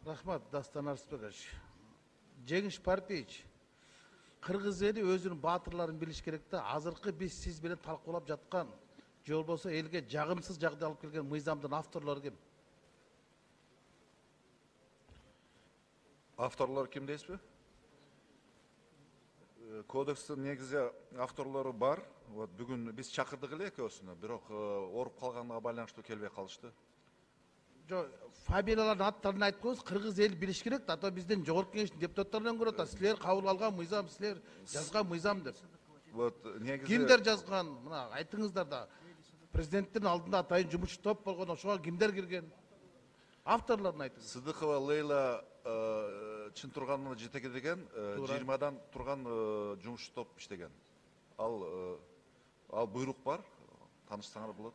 Рахмат, Дастан Арысбекович. Жеңіш Парпиевич, Кыргыз эли өзүнүн баатырларын билиш керек да, азыркы биз сиз менен талкуулап жаткан, же болбосо элге жагымсыз жагдай алып келген мыйзамдын авторлору ким? Авторлор ким дейсизби? Кодекстин негизи авторлору бар. Вот бүгүн биз чакырдык эле экөөсүнө, бирок ооруп калганга байланыштуу келбей калышты. Фамилиялардын аттарын айтып коюңуз, кыргыз эл билиш керек да, ата бизден жогорку кеңештин депутаттарынан көрөт, силер кабыл алган мыйзам, силер жазган мыйзам деп. Вот негизи Кимдер жазган? Мына айтыңыздар да. Президенттин алдында атайын жумушчу топ болгон, ошого кимдер кирген? Авторлорун айтыңыз. Сыдыкова Лейла чын турганына жетекедеген 20дан турган жумушчу топ иштеген. Ал буйрук бар, таанышсаңар болот.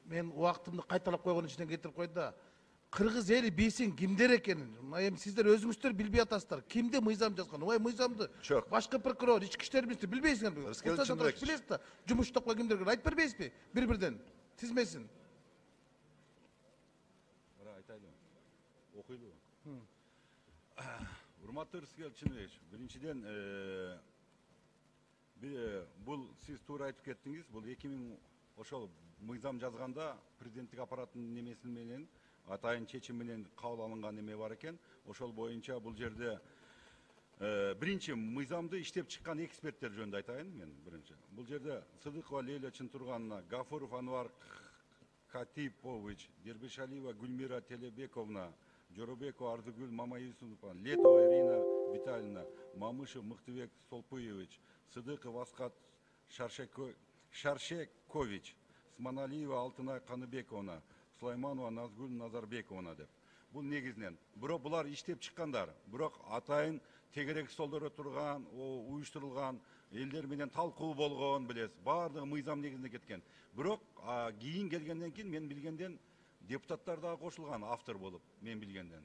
Мен убактымды кайталап койгон ичинен кетирип койду да. Кыргыз эли билсин кимдер экенин. Эми сиздер өзүңүздөр билбей атасыздар. Кимде мыйзам жазган? Ой, мыйзамды башкы прокурор, ички иштер министри билбейсиңерби? Билесиз да, жумуш топко кимдер кирген? Айтып бербейсизби? Бир-бирден тизмесин. Айтайлы. Окуйлу. Урматтуу Рыскел Чынбекович, биринчиден бул сиз туура айтып кеттиңиз. Бул 2000 ошол мыйзам жазганда президенттик аппараттын немеси менен атайын чечим менен кабыл алынган неме бар экен. Ошол боюнча бул жерде биринчи мыйзамды иштеп чыккан эксперттер жөнүндө айтайын мен биринчи. Бул жерде Сыдыкова Лейла Чынтурганна, Гафуров Анвар Катипович, Дербишалиева Гүлмира Телебековна, Жоробекова Ардыгүл Мамаюсупова, Летова Ирина Витальевна, Мамышев Мыктыбек Солпуевич, Сыдыков Аскат Шаршекович, Сманалиева Алтынай Каныбековна, Сулайманова Назгүл Назарбековна деп. Бул негизинен. Бирок булар иштеп чыккандар. Бирок атайын тегерек столдордо турган, уюштурулган, элдер менен талкуу болгон, билесиз. Баардыгы мыйзам негизинде кеткен. Бирок кийин келгенден кийин мен билгенден депутаттар да кошулган автор болуп, мен билгенден.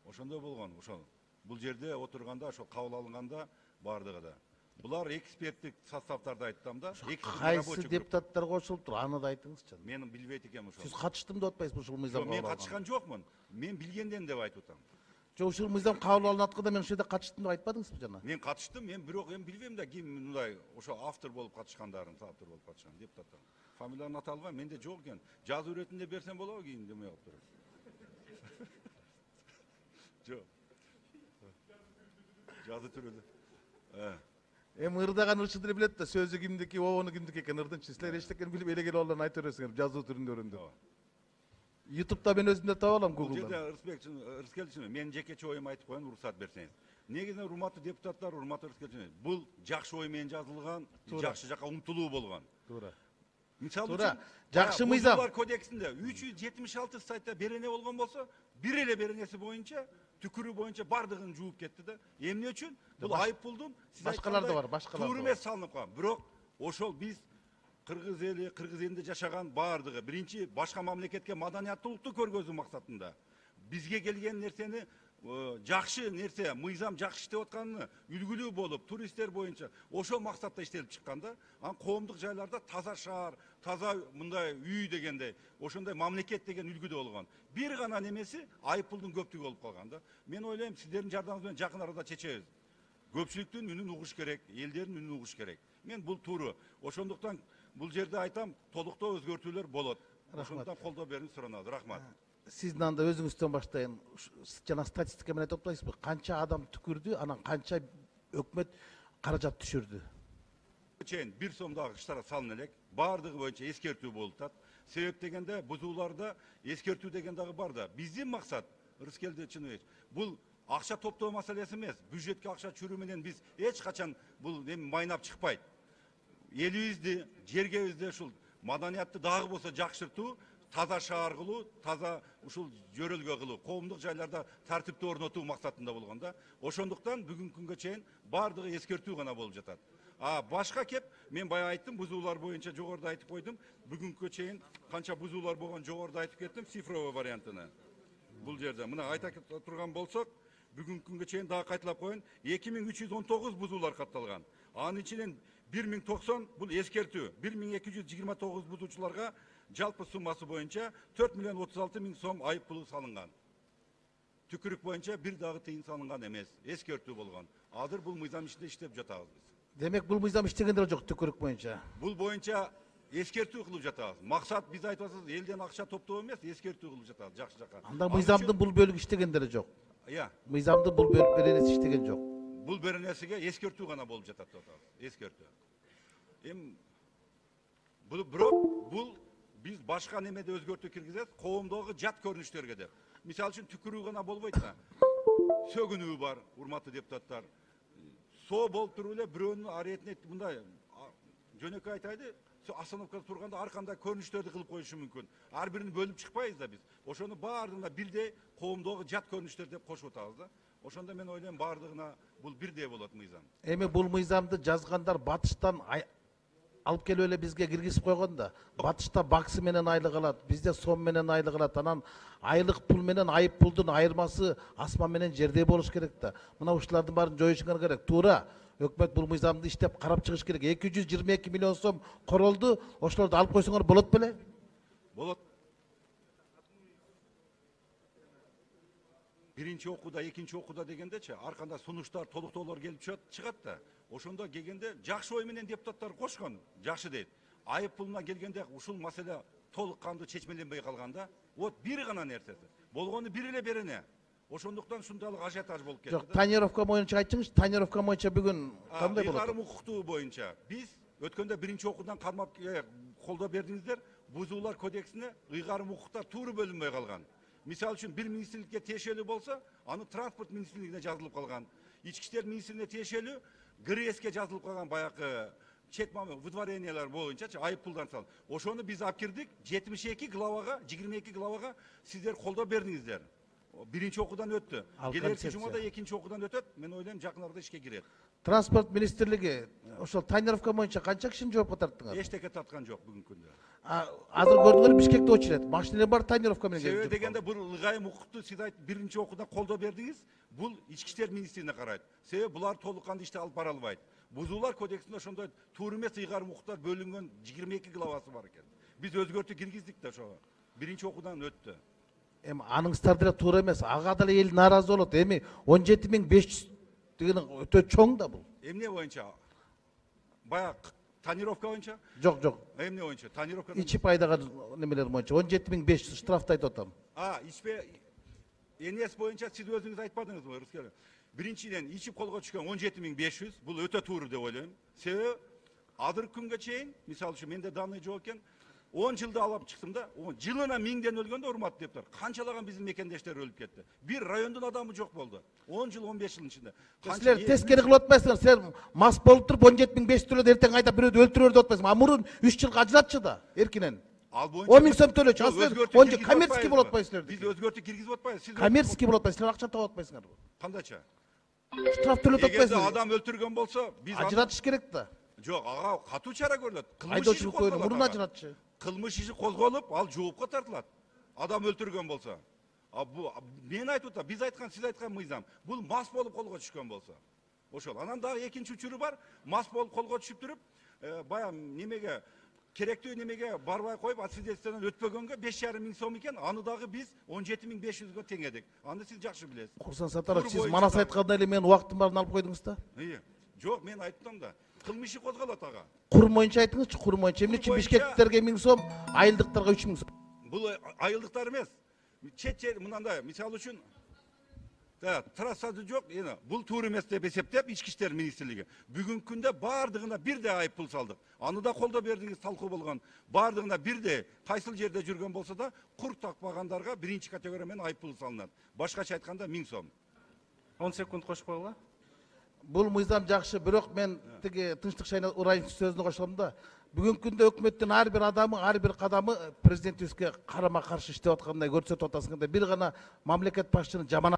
Ошондой болгон, ошол. Бул жерде отурганда, ошол кабыл алынганда баардыгы да. Булар эксперттик составтарды айттым да. Кайсы депутаттар кошулуптур? Аны да айтыңызчы. Мен билбейт экенмин ошол. Сиз катыштым деп атпайсызбы ушул мыйзамга? Мен катышкан жокмун. Мен билгенден деп айтып атам. Жок, ушул мыйзам кабыл алынатканда мен ошол жерде катыштым деп айтпадыңызбы жана? Мен катыштым, мен бирок эми билбейм да ким мындай ошо автор болуп катышкандарын, автор болуп катышкан депутаттар. Фамилияларын ата албайм, менде жок экен. Жазуу иретинде берсем болобу кийин демей калып турат. Жок. Жазуу түрүндө. Эми ырдаган ырчыды билет да, сөзү кимдики, обону кимдики экен ырдынчы. Силер эчтекен билип эле келип алган айта бересиңер жазуу түрүндөрүндө. YouTube'да мен өзүм да таба алам, Google'дан. Жерде Рыскелдин, мен жекече оюм айтып коеюн, уруксат берсеңиз. Негизинен урматтуу депутаттар, урматтуу Рыскелдин, бул жакшы ой менен жазылган, жакшы жака умтулуу болгон. Туура. Мисалы үчүн, жакшы мыйзам. Бузуулар кодексинде 376 сайтта берене болгон болсо, бир эле беренеси боюнча, түкүрү боюнча бардыгын жууп кетти да. Эмне үчүн? Бул айып пулдун сиз башкалар да бар, башкалар. Туура эмес салынып калган. Бирок ошол биз кыргыз элинде жашаган бардыгы биринчи башка мамлекетке маданияттуулукту көргөзүү максатында бизге келген нерсени жакшы нерсе, мыйзам жакшы иштеп атканын үлгүлүү болуп, туристтер боюнча ошол максатта иштелип чыккан да. Коомдук жайларда таза шаар, таза мындай үй дегендей, ошондой мамлекет деген үлгүдө болгон. Бир гана немеси айып пулдун көптүгү болуп калган да. Мен ойлойм, сиздердин жардамыңыз менен жакын арада чечебиз. Көпчүлүктүн үнүн угуш керек, элдердин үнүн угуш керек. Мен бул тууру. Ошондуктан бул жерде айтам, толуктоо өзгөртүүлөр болот. Ошондуктан колдоо бериңиз суранат. Рахмат. Сиздин анда өзүңүздөн баштайын. Жана статистика менен айтып атпайсызбы? Канча адам түкүрдү, анан канча өкмөт каражат түшүрдү? Чейин 1 сомдагы иштара салына элек, баардыгы боюнча эскертүү болуп атат. Себеп дегенде бузууларда эскертүү деген дагы бар да. Биздин максат, Рыскелди Чынбекович, бул акча топтоо маселеси эмес. Бюджетке акча түшүрүү менен биз эч качан бул майнап чыкпайт. Элибизди, жергебизди ушул маданиятты дагы болсо жакшыртуу, таза шаар кылуу, таза ушул жөрөлгө кылуу, коомдук жайларда тартипти орнотуу максатында болгон да. Ошондуктан бүгүнкү күнгө чейин баардыгы эскертүү гана болуп жатат. Башка кеп, мен бая айттым, бузуулар боюнча жогоруда айтып койдум. Бүгүнкү чейин канча бузуулар болгон жогоруда айтып кеттим, цифровой вариантыны. Бул жерде мына айта турган болсок, бүгүнкү күнгө чейин дагы кайталап коеюн, 2319 бузуулар катталган. Анын ичинен 1090 бул эскертүү, 1229 бузуучуларга жалпы суммасы боюнча 4.036.000 сом айып пулу салынган. Түкүрүк боюнча бир дагы тыйын салынган эмес, эскертүү болгон. Азыр бул мыйзам ишинде иштеп жатабыз биз. Демек бул мыйзам иштегендер жок түкүрүк боюнча. Бул боюнча эскертүү кылып жатабыз. Максат биз айтып атабыз, элден акча топтоо эмес, эскертүү кылып жатабыз жакшы жака. Анда мыйзамдын бул бөлүгү иштегендер жок. Иә, Мыйзамдын бул бөлүк беренеси иштеген жок. бул беренесиге эскертүү гана болуп жатат деп атабыз. Эскертүү. Бирок бул биз башка немеде өзгөртүү киргизет, коомдогу жат көрүнүштөргө деп. Мисалы үчүн түкүрүү гана болбойт да. Сөгүнүү бар, урматтуу депутаттар. Соо болуп туруп эле бирөөнүн аретине мындай жөнөкөй айтайды, остановкада турганда ар кандай көрүнүштөрдү кылып коюшу мүмкүн. Ар бирин бөлүп чыкпайбыз да биз. Ошону баардыгына бирдей коомдогу жат көрүнүштөр деп кошуп атабыз да. Ошондо мен ойлойм баардыгына бул бирдей болот мыйзам. Эми бул мыйзамды жазгандар батыштан алып келип эле бизге киргизип койгон да. Батышта баксы менен айлык алат, бизде сом менен айлык алат. Анан айлык пул менен айып пулдун айырмасы асман менен жердей болуш керек да. Мына ушулардын баарын жоюшуңар керек. Туура. Өкмөт бул мыйзамды иштеп карап чыгыш керек. 222 миллион сом королду, ошолорду алып койсоңор болот беле? Болот. Биринчи окууда, экинчи окууда дегендечи, ар кандай сунуштар, толуктоолор келип чыгат да. Ошондо келгенде жакшы ой менен депутаттар кошкон, жакшы дейт. Айып пулуна келгенде ушул маселе толук кандуу чечмеленбей калганда, вот бир гана нерсеси. Болгону бир эле берене. Ошондуктан ушундайлык ажиотаж болуп кетти. Жок, тонировка боюнча айтыңызчы, тонировка боюнча бүгүн кандай болот? Ыйгарым укуктуу боюнча биз өткөндө биринчи окуудан кармап колдоо бердиңиздер, бузуулар кодексине ыйгарым укуктар тууру бөлүнбөй калган. Мисалы үчүн бир министрликке тиешелүү болсо, аны транспорт министрлигине жазылып калган. Ички иштер министрлигине тиешелүү ГРСке жазылып калган баягы выдворениялар боюнча айып пулдан салып. Ошону биз алып кирдик 72 главага, 22 главага сиздер колдоо бердиңиздер. Биринчи окуудан өттү. Келерки жумада экинчи окуудан өтөт. Мен ойлойм жакын арада ишке кирет. Транспорт министрлиги ошол тонировка боюнча канча кишини жоопко тарттыңар? Эчтеке тарткан жок бүгүнкү күндө. Азыр көрдүңөр Бишкекте очурет. Машиналар бар тонировка менен келип. Себеби дегенде бул ылгайым укукту сиз биринчи окуудан колдоо бердиңиз, бул ички иштер министрлигине карайт. Себеби булар толук кандуу ишти алып бара албайт. Бузуулар кодексинде ошондой туура эмес ыйгарым укуктар бөлүнгөн 22 главасы бар экен. Биз өзгөртүү киргиздик да ошого. Биринчи окуудан өттү. Эми аныңыздар деле туура эмес. Ага деле эл нааразы болот. Эми 17500 деген өтө чоң да бул. Эмне боюнча? Баягы тонировка боюнча? Жок, жок. Эмне боюнча? Тонировка. Ичи пайдага немелер боюнча 17500 штрафты айтып атам. Ичпе энес боюнча сиз өзүңүз айтпадыңызбы, Рыскел? Биринчиден ичип колго түшкөн 17500, бул өтө туура деп ойлойм. Себеби азыр күнгө чейин, мисалы үчүн менде данный жок экен, 10 жылда алып чыктым да, жылына 1000ден өлгөндө урматтуу депутаттар. Канчалаган биздин мекендештер өлүп кетти. Бир райондун адамы жок болду. 10 жыл, 15 жылдын ичинде. Силер тескери кылып атпайсыңар. Силер мас болуп туруп 17500 төлөп эртең айда бирөөдү өлтүрөр деп атпайсыңар. Мурун 3 жылга ажыратчы да эркинен. 10 миң сом төлөчү. Силер коммерческий болуп атпайсыңар. Биз өзгөртүү киргизип атпайбыз. Коммерческий болуп атпайсыңар. Силер акча таап атпайсыңар. Кандайча? Штраф төлөп атпайсыңар. Адам өлтүргөн болсо, биз ажыратыш керек да. Жок, ага катуу чара көрүлөт. Айдоочулук койгон мурун ажыратчы. Кылмыш иши козголуп, ал жоопко тартылат. Адам өлтүргөн болсо. Бу мен айтып атам, биз айткан, сиз айткан мыйзам. Бул мас болуп колго түшкөн болсо. Ошол. Анан дагы экинчи учуру бар. Мас болуп колго түшүп туруп, баягы немеге керектүү немеге барбай коюп, свидетельстводон өтпөгөнгө 5,5 миң сом экен. Аны дагы биз 17500гө теңедик. Аны сиз жакшы билесиз. Курсан Сатаров, сиз манас айткандай эле менин убактым барын алып койдуңуз да? Жок, мен айттым да. Кылмыш иши козголот ага. Кур боюнча айтыңызчы, кур боюнча. Эмне үчүн бишкектиктерге 1000 сом, айылдыктарга 3000 сом? Бул айылдыктар эмес. Чет жер мынандай, мисалы үчүн трассасы жок, бул туура эмес деп эсептеп ички иштер министрлиги бүгүнкү күндө баардыгына бирдей айып пул салдык. Аны да колдоо бердиңиз, талкуу болгон. Баардыгына бирдей, кайсыл жерде жүргөн болсо да кур такпагандарга биринчи категория менен айып пул салынат. Башкача айтканда 1000 сом. 10 секунд кошуп койгула. Бул мыйзам жакшы, бирок мен тиги Тынчтык Шайна Урайымов сөзүнө кошсом да, бүгүнкү күндө өкмөттүн ар бир адамы, ар бир кадамы президентибизге карама каршы иштеп аткандай көрсөтүп атасың да, бир гана мамлекет башчынын жаман